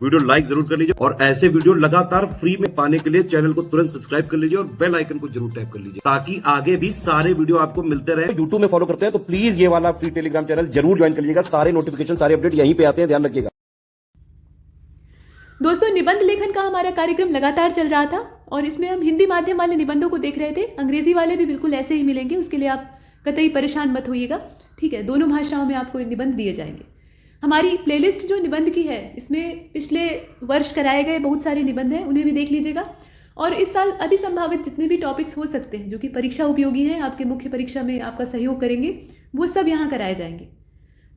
Video like जरूर कर लीजिए और ऐसे वीडियो लगातार फ्री में पाने के लिए चैनल को तुरंत सब्सक्राइब कर लीजिए और बेल आइकन को जरूर टैप कर लीजिए ताकि आगे भी सारे वीडियो आपको मिलते रहे। यूट्यूब में फॉलो करते हैं तो प्लीज ये वाला फ्री टेलीग्राम चैनल जरूर ज्वाइन कर लीजिएगा। सारे नोटिफिकेशन सारे अपडेट यहीं पे आते हैं, ध्यान रखिएगा। दोस्तों, निबंध लेखन का हमारा कार्यक्रम लगातार चल रहा था और इसमें हम हिंदी माध्यम वाले निबंधों को देख रहे थे। अंग्रेजी वाले भी बिल्कुल ऐसे ही मिलेंगे, उसके लिए आप कतई परेशान मत होइएगा, ठीक है। दोनों भाषाओं में आपको निबंध दिए जाएंगे। हमारी प्लेलिस्ट जो निबंध की है इसमें पिछले वर्ष कराए गए बहुत सारे निबंध हैं, उन्हें भी देख लीजिएगा। और इस साल अति संभावित जितने भी टॉपिक्स हो सकते हैं जो कि परीक्षा उपयोगी हैं, आपके मुख्य परीक्षा में आपका सहयोग करेंगे, वो सब यहाँ कराए जाएंगे।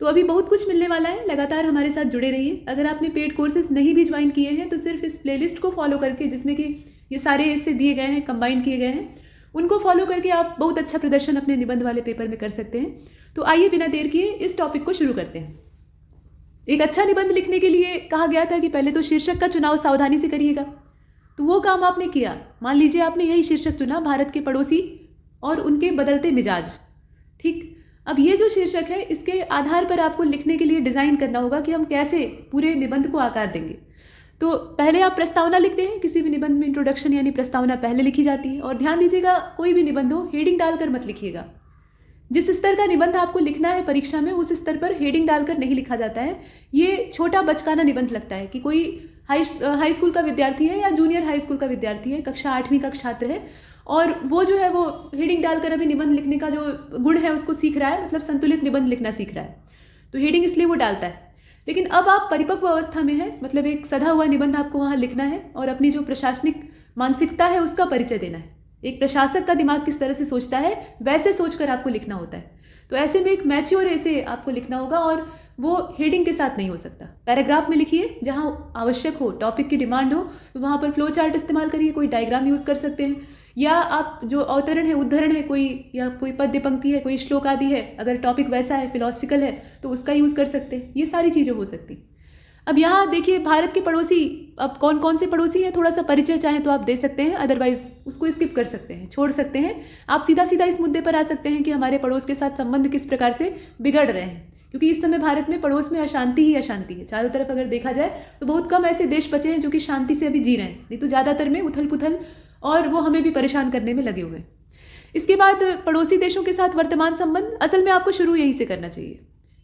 तो अभी बहुत कुछ मिलने वाला है, लगातार हमारे साथ जुड़े रहिए। अगर आपने पेड कोर्सेज नहीं भी ज्वाइन किए हैं तो सिर्फ इस प्लेलिस्ट को फॉलो करके, जिसमें कि ये सारे इससे दिए गए हैं, कंबाइन किए गए हैं, उनको फॉलो करके आप बहुत अच्छा प्रदर्शन अपने निबंध वाले पेपर में कर सकते हैं। तो आइए बिना देर किए इस टॉपिक को शुरू करते हैं। एक अच्छा निबंध लिखने के लिए कहा गया था कि पहले तो शीर्षक का चुनाव सावधानी से करिएगा। तो वो काम आपने किया। मान लीजिए आपने यही शीर्षक चुना, भारत के पड़ोसी और उनके बदलते मिजाज, ठीक। अब ये जो शीर्षक है इसके आधार पर आपको लिखने के लिए डिज़ाइन करना होगा कि हम कैसे पूरे निबंध को आकार देंगे। तो पहले आप प्रस्तावना लिखते हैं। किसी भी निबंध में इंट्रोडक्शन यानी प्रस्तावना पहले लिखी जाती है। और ध्यान दीजिएगा, कोई भी निबंध हो हेडिंग डालकर मत लिखिएगा। जिस स्तर का निबंध आपको लिखना है परीक्षा में, उस स्तर पर हेडिंग डालकर नहीं लिखा जाता है। ये छोटा बचकाना निबंध लगता है कि कोई हाई स्कूल का विद्यार्थी है या जूनियर हाई स्कूल का विद्यार्थी है, कक्षा 8वीं का छात्र है, और वो जो है वो हेडिंग डालकर अभी निबंध लिखने का जो गुण है उसको सीख रहा है, मतलब संतुलित निबंध लिखना सीख रहा है। तो हेडिंग इसलिए वो डालता है। लेकिन अब आप परिपक्व अवस्था में है, मतलब एक सधा हुआ निबंध आपको वहाँ लिखना है और अपनी जो प्रशासनिक मानसिकता है उसका परिचय देना है। एक प्रशासक का दिमाग किस तरह से सोचता है वैसे सोचकर आपको लिखना होता है। तो ऐसे में एक मैच्योर ऐसे आपको लिखना होगा और वो हेडिंग के साथ नहीं हो सकता। पैराग्राफ में लिखिए, जहाँ आवश्यक हो, टॉपिक की डिमांड हो तो वहाँ पर फ्लो चार्ट इस्तेमाल करिए, कोई डायग्राम यूज़ कर सकते हैं, या आप जो अवतरण है, उद्धरण है कोई, या कोई पद्य पंक्ति है, कोई श्लोक आदि है, अगर टॉपिक वैसा है, फिलोसफिकल है तो उसका यूज़ कर सकते हैं। ये सारी चीज़ें हो सकती। अब यहाँ देखिए, भारत के पड़ोसी, अब कौन कौन से पड़ोसी हैं थोड़ा सा परिचय चाहे तो आप दे सकते हैं, अदरवाइज उसको स्किप कर सकते हैं, छोड़ सकते हैं। आप सीधा सीधा इस मुद्दे पर आ सकते हैं कि हमारे पड़ोस के साथ संबंध किस प्रकार से बिगड़ रहे हैं। क्योंकि इस समय भारत में पड़ोस में अशांति ही अशांति है। चारों तरफ अगर देखा जाए तो बहुत कम ऐसे देश बचे हैं जो कि शांति से अभी जी रहे हैं, नहीं तो ज़्यादातर में उथल पुथल, और वो हमें भी परेशान करने में लगे हुए हैं। इसके बाद पड़ोसी देशों के साथ वर्तमान संबंध, असल में आपको शुरू यहीं से करना चाहिए,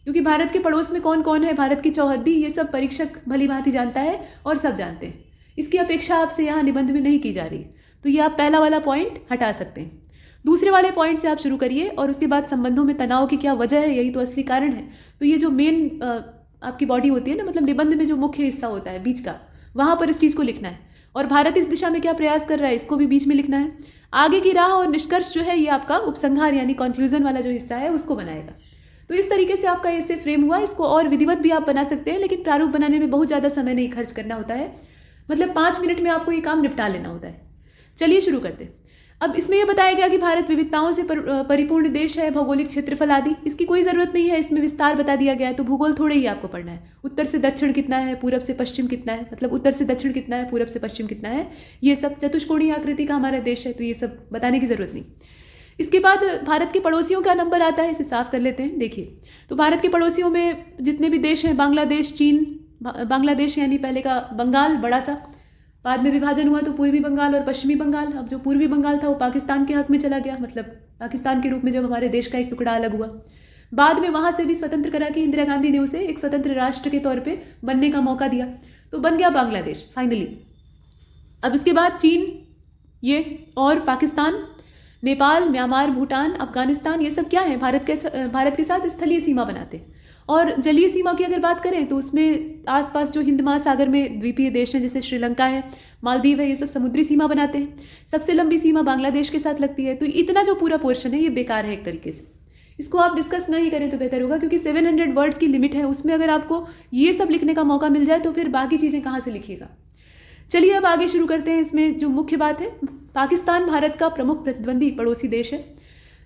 क्योंकि भारत के पड़ोस में कौन कौन है, भारत की चौहद्दी, ये सब परीक्षक भली भांति जानता है और सब जानते हैं। इसकी अपेक्षा आपसे यहाँ निबंध में नहीं की जा रही। तो ये आप पहला वाला पॉइंट हटा सकते हैं। दूसरे वाले पॉइंट से आप शुरू करिए और उसके बाद संबंधों में तनाव की क्या वजह है, यही तो असली कारण है। तो ये जो मेन आपकी बॉडी होती है ना, मतलब निबंध में जो मुख्य हिस्सा होता है बीच का, वहाँ पर इस चीज़ को लिखना है। और भारत इस दिशा में क्या प्रयास कर रहा है, इसको भी बीच में लिखना है। आगे की राह और निष्कर्ष जो है ये आपका उपसंहार यानी कंक्लूजन वाला जो हिस्सा है उसको बनाएगा। तो इस तरीके से आपका इससे फ्रेम हुआ। इसको और विधिवत भी आप बना सकते हैं, लेकिन प्रारूप बनाने में बहुत ज़्यादा समय नहीं खर्च करना होता है, मतलब 5 मिनट में आपको ये काम निपटा लेना होता है। चलिए शुरू करते हैं। अब इसमें यह बताया गया कि भारत विविधताओं से परिपूर्ण देश है, भौगोलिक क्षेत्रफल आदि, इसकी कोई ज़रूरत नहीं है, इसमें विस्तार बता दिया गया है। तो भूगोल थोड़े ही आपको पढ़ना है। उत्तर से दक्षिण कितना है, पूरब से पश्चिम कितना है, मतलब उत्तर से दक्षिण कितना है, पूरब से पश्चिम कितना है, ये सब चतुष्कोणीय आकृति का हमारा देश है, तो ये सब बताने की ज़रूरत नहीं। इसके बाद भारत के पड़ोसियों का नंबर आता है, इसे साफ कर लेते हैं। देखिए, तो भारत के पड़ोसियों में जितने भी देश हैं, बांग्लादेश, चीन, बांग्लादेश यानी पहले का बंगाल बड़ा सा, बाद में विभाजन हुआ तो पूर्वी बंगाल और पश्चिमी बंगाल। अब जो पूर्वी बंगाल था वो पाकिस्तान के हक में चला गया, मतलब पाकिस्तान के रूप में जब हमारे देश का एक टुकड़ा अलग हुआ। बाद में वहाँ से भी स्वतंत्र करा के इंदिरा गांधी ने उसे एक स्वतंत्र राष्ट्र के तौर पे बनने का मौका दिया, तो बन गया बांग्लादेश फाइनली। अब इसके बाद चीन, ये और पाकिस्तान, नेपाल, म्यांमार, भूटान, अफगानिस्तान, ये सब क्या है, भारत के साथ स्थलीय सीमा बनाते हैं। और जलीय सीमा की अगर बात करें तो उसमें आसपास जो हिंद महासागर में द्वीपीय देश हैं, जैसे श्रीलंका है, मालदीव है, ये सब समुद्री सीमा बनाते हैं। सबसे लंबी सीमा बांग्लादेश के साथ लगती है। तो इतना जो पूरा पोर्शन है ये बेकार है एक तरीके से, इसको आप डिस्कस नहीं करें तो बेहतर होगा, क्योंकि 700 वर्ड्स की लिमिट है। उसमें अगर आपको ये सब लिखने का मौका मिल जाए तो फिर बाकी चीज़ें कहाँ से लिखिएगा। चलिए अब आगे शुरू करते हैं। इसमें जो मुख्य बात है, पाकिस्तान भारत का प्रमुख प्रतिद्वंदी पड़ोसी देश है,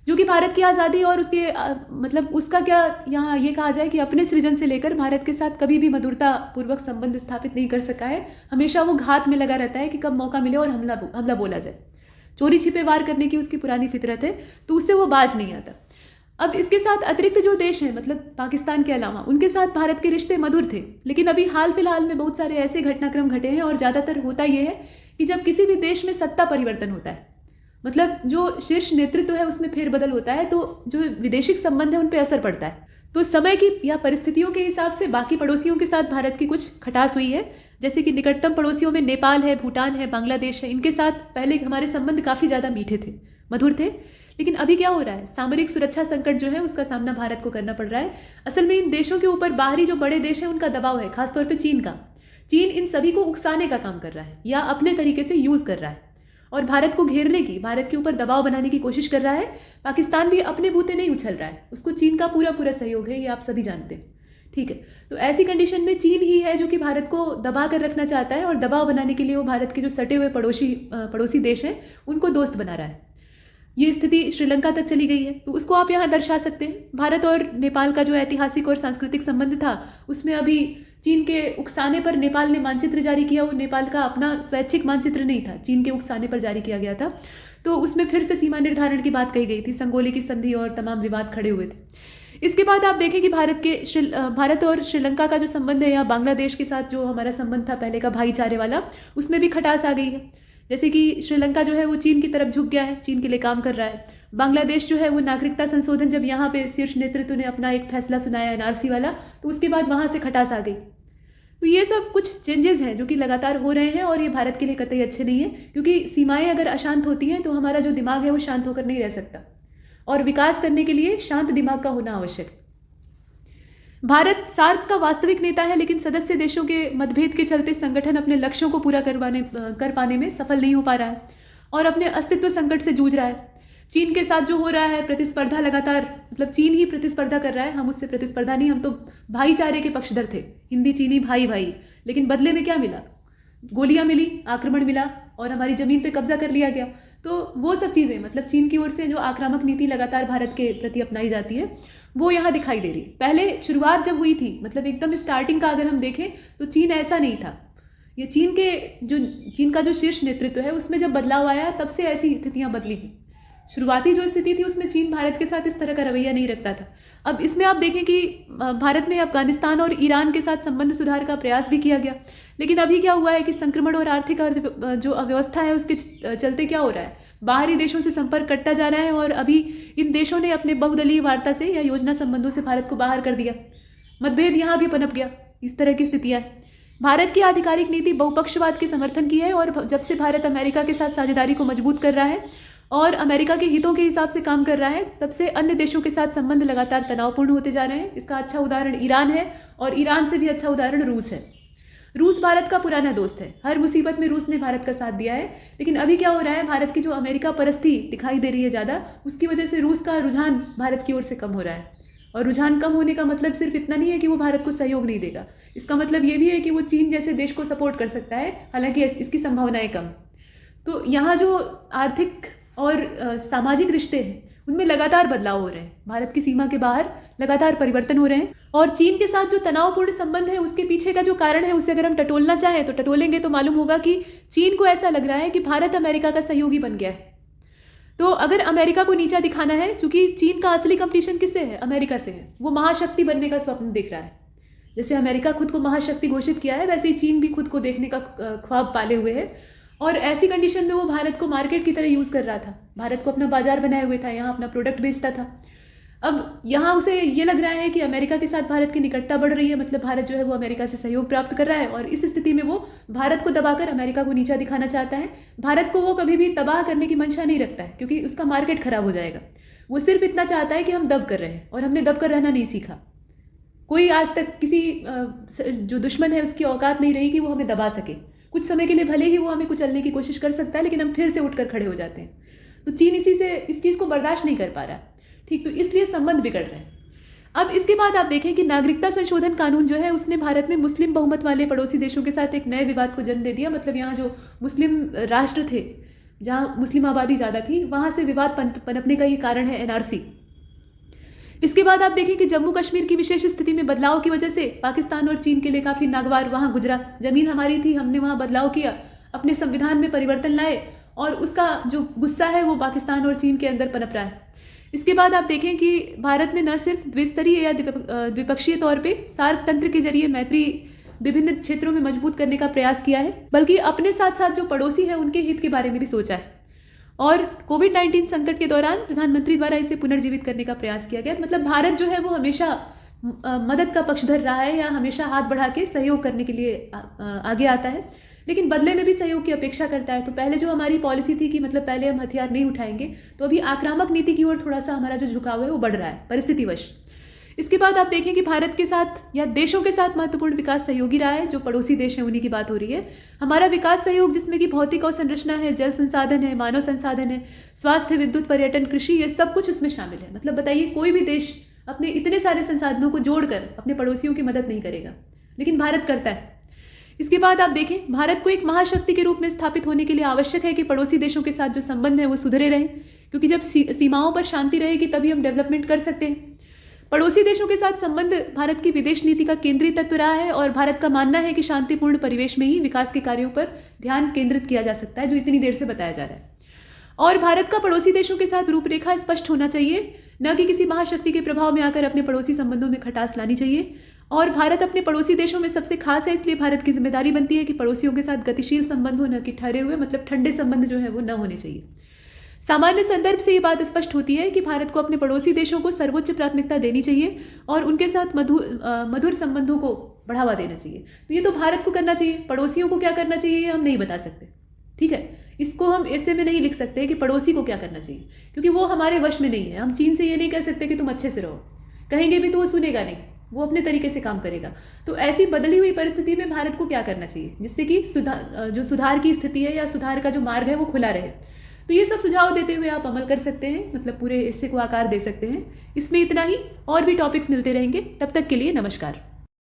जो कि भारत की आज़ादी और उसके मतलब उसका क्या यहाँ ये कहा जाए कि अपने सृजन से लेकर भारत के साथ कभी भी मधुरता पूर्वक संबंध स्थापित नहीं कर सका है। हमेशा वो घात में लगा रहता है कि कब मौका मिले और हमला बोला जाए। चोरी छिपे वार करने की उसकी पुरानी फितरत है, तो उससे वो बाज नहीं आता। अब इसके साथ अतिरिक्त जो देश हैं, मतलब पाकिस्तान के अलावा, उनके साथ भारत के रिश्ते मधुर थे। लेकिन अभी हाल फिलहाल में बहुत सारे ऐसे घटनाक्रम घटे हैं और ज़्यादातर होता ये है कि जब किसी भी देश में सत्ता परिवर्तन होता है, मतलब जो शीर्ष नेतृत्व है उसमें फेरबदल होता है, तो जो विदेशिक संबंध है उन पर असर पड़ता है। तो समय की या परिस्थितियों के हिसाब से बाकी पड़ोसियों के साथ भारत की कुछ खटास हुई है। जैसे कि निकटतम पड़ोसियों में नेपाल है, भूटान है, बांग्लादेश है। इनके साथ पहले हमारे संबंध काफ़ी ज़्यादा मीठे थे, मधुर थे। लेकिन अभी क्या हो रहा है, सामरिक सुरक्षा संकट जो है उसका सामना भारत को करना पड़ रहा है। असल में इन देशों के ऊपर बाहरी जो बड़े देश हैं उनका दबाव है, खासतौर पे चीन का। चीन इन सभी को उकसाने का काम कर रहा है या अपने तरीके से यूज़ कर रहा है और भारत को घेरने की, भारत के ऊपर दबाव बनाने की कोशिश कर रहा है। पाकिस्तान भी अपने बूते नहीं उछल रहा है, उसको चीन का पूरा पूरा सहयोग है, ये आप सभी जानते हैं। ठीक है, तो ऐसी कंडीशन में चीन ही है जो कि भारत को दबा कर रखना चाहता है और दबाव बनाने के लिए वो भारत के जो सटे हुए पड़ोसी देश हैं उनको दोस्त बना रहा है। ये स्थिति श्रीलंका तक चली गई है, तो उसको आप यहाँ दर्शा सकते हैं। भारत और नेपाल का जो ऐतिहासिक और सांस्कृतिक संबंध था उसमें अभी चीन के उकसाने पर नेपाल ने मानचित्र जारी किया। वो नेपाल का अपना स्वैच्छिक मानचित्र नहीं था, चीन के उकसाने पर जारी किया गया था। तो उसमें फिर से सीमा निर्धारण की बात कही गई थी, संगोली की संधि और तमाम विवाद खड़े हुए थे। इसके बाद आप देखें कि भारत और श्रीलंका का जो संबंध है या बांग्लादेश के साथ जो हमारा संबंध था पहले का भाईचारे वाला, उसमें भी खटास आ गई है। जैसे कि श्रीलंका जो है वो चीन की तरफ झुक गया है, चीन के लिए काम कर रहा है। बांग्लादेश जो है वो नागरिकता संशोधन, जब यहाँ पे शीर्ष नेतृत्व ने अपना एक फैसला सुनाया एनआरसी वाला, तो उसके बाद वहाँ से खटास आ गई। तो ये सब कुछ चेंजेस हैं जो कि लगातार हो रहे हैं और ये भारत के लिए कतई अच्छे नहीं है, क्योंकि सीमाएं अगर अशांत होती हैं तो हमारा जो दिमाग है वो शांत होकर नहीं रह सकता और विकास करने के लिए शांत दिमाग का होना आवश्यक है। भारत सार्क का वास्तविक नेता है, लेकिन सदस्य देशों के मतभेद के चलते संगठन अपने लक्ष्यों को पूरा कर पाने में सफल नहीं हो पा रहा है और अपने अस्तित्व संकट से जूझ रहा है। चीन के साथ जो हो रहा है प्रतिस्पर्धा लगातार, मतलब चीन ही प्रतिस्पर्धा कर रहा है, हम उससे प्रतिस्पर्धा नहीं, हम तो भाईचारे के पक्षधर थे, हिंदी चीनी भाई भाई। लेकिन बदले में क्या मिला? गोलियां मिली, आक्रमण मिला और हमारी ज़मीन पे कब्जा कर लिया गया। तो वो सब चीज़ें, मतलब चीन की ओर से जो आक्रामक नीति लगातार भारत के प्रति अपनाई जाती है वो यहाँ दिखाई दे रही है। पहले शुरुआत जब हुई थी, मतलब एकदम स्टार्टिंग का अगर हम देखें तो चीन ऐसा नहीं था। ये चीन का जो शीर्ष नेतृत्व है उसमें जब बदलाव आया तब से ऐसी स्थितियाँ बदली हैं। शुरुआती जो स्थिति थी उसमें चीन भारत के साथ इस तरह का रवैया नहीं रखता था। अब इसमें आप देखें कि भारत में अफगानिस्तान और ईरान के साथ संबंध सुधार का प्रयास भी किया गया, लेकिन अभी क्या हुआ है कि संक्रमण और आर्थिक जो अव्यवस्था है उसके चलते क्या हो रहा है, बाहरी देशों से संपर्क कटता जा रहा है और अभी इन देशों ने अपने बहुदलीय वार्ता से या योजना संबंधों से भारत को बाहर कर दिया। मतभेद यहाँ भी पनप गया। इस तरह की स्थितियाँ हैं। भारत की आधिकारिक नीति बहुपक्षवाद के समर्थन की है और जब से भारत अमेरिका के साथ साझेदारी को मजबूत कर रहा है और अमेरिका के हितों के हिसाब से काम कर रहा है, तब से अन्य देशों के साथ संबंध लगातार तनावपूर्ण होते जा रहे हैं। इसका अच्छा उदाहरण ईरान है और ईरान से भी अच्छा उदाहरण रूस है। रूस भारत का पुराना दोस्त है, हर मुसीबत में रूस ने भारत का साथ दिया है। लेकिन अभी क्या हो रहा है, भारत की जो अमेरिका परस्ती दिखाई दे रही है ज़्यादा, उसकी वजह से रूस का रुझान भारत की ओर से कम हो रहा है। और रुझान कम होने का मतलब सिर्फ इतना नहीं है कि वो भारत को सहयोग नहीं देगा, इसका मतलब ये भी है कि वो चीन जैसे देश को सपोर्ट कर सकता है, हालांकि इसकी संभावनाएं कम। तो यहाँ जो आर्थिक और सामाजिक रिश्ते हैं उनमें लगातार बदलाव हो रहे हैं। भारत की सीमा के बाहर लगातार परिवर्तन हो रहे हैं और चीन के साथ जो तनावपूर्ण संबंध है उसके पीछे का जो कारण है उसे अगर हम टटोलना चाहें तो टटोलेंगे तो मालूम होगा कि चीन को ऐसा लग रहा है कि भारत अमेरिका का सहयोगी बन गया है। तो अगर अमेरिका को नीचा दिखाना है, क्योंकि चीन का असली कंपटीशन किससे है? अमेरिका से है। वो महाशक्ति बनने का स्वप्न देख रहा है। जैसे अमेरिका खुद को महाशक्ति घोषित किया है, वैसे ही चीन भी खुद को देखने का ख्वाब पाले हुए है और ऐसी कंडीशन में वो भारत को मार्केट की तरह यूज़ कर रहा था, भारत को अपना बाजार बनाए हुए था, यहाँ अपना प्रोडक्ट बेचता था। अब यहाँ उसे ये लग रहा है कि अमेरिका के साथ भारत की निकटता बढ़ रही है, मतलब भारत जो है वो अमेरिका से सहयोग प्राप्त कर रहा है और इस स्थिति में वो भारत को दबाकर अमेरिका को नीचा दिखाना चाहता है। भारत को वो कभी भी तबाह करने की मंशा नहीं रखता है, क्योंकि उसका मार्केट खराब हो जाएगा। वो सिर्फ इतना चाहता है कि हम दब कर रहे हैं और हमने दब कर रहना नहीं सीखा। कोई आज तक किसी जो दुश्मन है उसकी औकात नहीं रही कि वो हमें दबा सके। कुछ समय के लिए भले ही वो हमें कुचलने की कोशिश कर सकता है, लेकिन हम फिर से उठकर खड़े हो जाते हैं। तो चीन इस चीज़ को बर्दाश्त नहीं कर पा रहा, ठीक, तो इसलिए संबंध बिगड़ रहे हैं। अब इसके बाद आप देखें कि नागरिकता संशोधन कानून जो है उसने भारत में मुस्लिम बहुमत वाले पड़ोसी देशों के साथ एक नए विवाद को जन्म दे दिया। मतलब यहाँ जो मुस्लिम राष्ट्र थे, जहाँ मुस्लिम आबादी ज़्यादा थी, वहाँ से विवाद पनपने का ये कारण है एनआरसी। इसके बाद आप देखें कि जम्मू कश्मीर की विशेष स्थिति में बदलाव की वजह से पाकिस्तान और चीन के लिए काफ़ी नागवार वहाँ गुजरा। ज़मीन हमारी थी, हमने वहाँ बदलाव किया, अपने संविधान में परिवर्तन लाए और उसका जो गुस्सा है वो पाकिस्तान और चीन के अंदर पनप रहा है। इसके बाद आप देखें कि भारत ने न सिर्फ द्विस्तरीय या द्विपक्षीय तौर पे सार्क तंत्र के जरिए मैत्री विभिन्न क्षेत्रों में मजबूत करने का प्रयास किया है, बल्कि अपने साथ साथ जो पड़ोसी हैं उनके हित के बारे में भी सोचा है। और कोविड-19 संकट के दौरान प्रधानमंत्री द्वारा इसे पुनर्जीवित करने का प्रयास किया गया। मतलब भारत जो है वो हमेशा मदद का पक्षधर रहा है या हमेशा हाथ बढ़ा के सहयोग करने के लिए आगे आता है, लेकिन बदले में भी सहयोग की अपेक्षा करता है। तो पहले जो हमारी पॉलिसी थी कि मतलब पहले हम हथियार नहीं उठाएंगे, तो अभी आक्रामक नीति की ओर थोड़ा सा हमारा जो झुकाव है वो बढ़ रहा है परिस्थितिवश। इसके बाद आप देखें कि भारत के साथ या देशों के साथ महत्वपूर्ण विकास सहयोगी रहा है। जो पड़ोसी देश हैं उन्हीं की बात हो रही है। हमारा विकास सहयोग जिसमें कि भौतिक अवसंरचना है, जल संसाधन है, मानव संसाधन है, स्वास्थ्य, विद्युत, पर्यटन, कृषि, ये सब कुछ इसमें शामिल है। मतलब बताइए, कोई भी देश अपने इतने सारे संसाधनों को जोड़कर अपने पड़ोसियों की मदद नहीं करेगा, लेकिन भारत करता है। इसके बाद आप देखें, भारत को एक महाशक्ति के रूप में स्थापित होने के लिए आवश्यक है कि पड़ोसी देशों के साथ जो संबंध है वो सुधरे रहें, क्योंकि जब सीमाओं पर शांति रहेगी तभी हम डेवलपमेंट कर सकते हैं। पड़ोसी देशों के साथ संबंध भारत की विदेश नीति का केंद्रीय तत्व रहा है और भारत का मानना है कि शांतिपूर्ण परिवेश में ही विकास के कार्यों पर ध्यान केंद्रित किया जा सकता है, जो इतनी देर से बताया जा रहा है। और भारत का पड़ोसी देशों के साथ रूपरेखा स्पष्ट होना चाहिए, न कि किसी महाशक्ति के प्रभाव में आकर अपने पड़ोसी संबंधों में खटास लानी चाहिए। और भारत अपने पड़ोसी देशों में सबसे खास है, इसलिए भारत की जिम्मेदारी बनती है कि पड़ोसियों के साथ गतिशील संबंध हो, न कि ठहरे हुए, मतलब ठंडे संबंध जो है वो न होने चाहिए। सामान्य संदर्भ से ये बात स्पष्ट होती है कि भारत को अपने पड़ोसी देशों को सर्वोच्च प्राथमिकता देनी चाहिए और उनके साथ मधुर संबंधों को बढ़ावा देना चाहिए। तो ये तो भारत को करना चाहिए, पड़ोसियों को क्या करना चाहिए ये हम नहीं बता सकते, ठीक है। इसको हम ऐसे में नहीं लिख सकते कि पड़ोसी को क्या करना चाहिए, क्योंकि वो हमारे वश में नहीं है। हम चीन से ये नहीं कह सकते कि तुम अच्छे से रहो, कहेंगे भी तो वो सुनेगा नहीं, वो अपने तरीके से काम करेगा। तो ऐसी बदली हुई परिस्थिति में भारत को क्या करना चाहिए जिससे कि जो सुधार की स्थिति है या सुधार का जो मार्ग है वो खुला रहे। तो ये सब सुझाव देते हुए आप अमल कर सकते हैं, मतलब पूरे हिस्से को आकार दे सकते हैं। इसमें इतना ही, और भी टॉपिक्स मिलते रहेंगे। तब तक के लिए नमस्कार।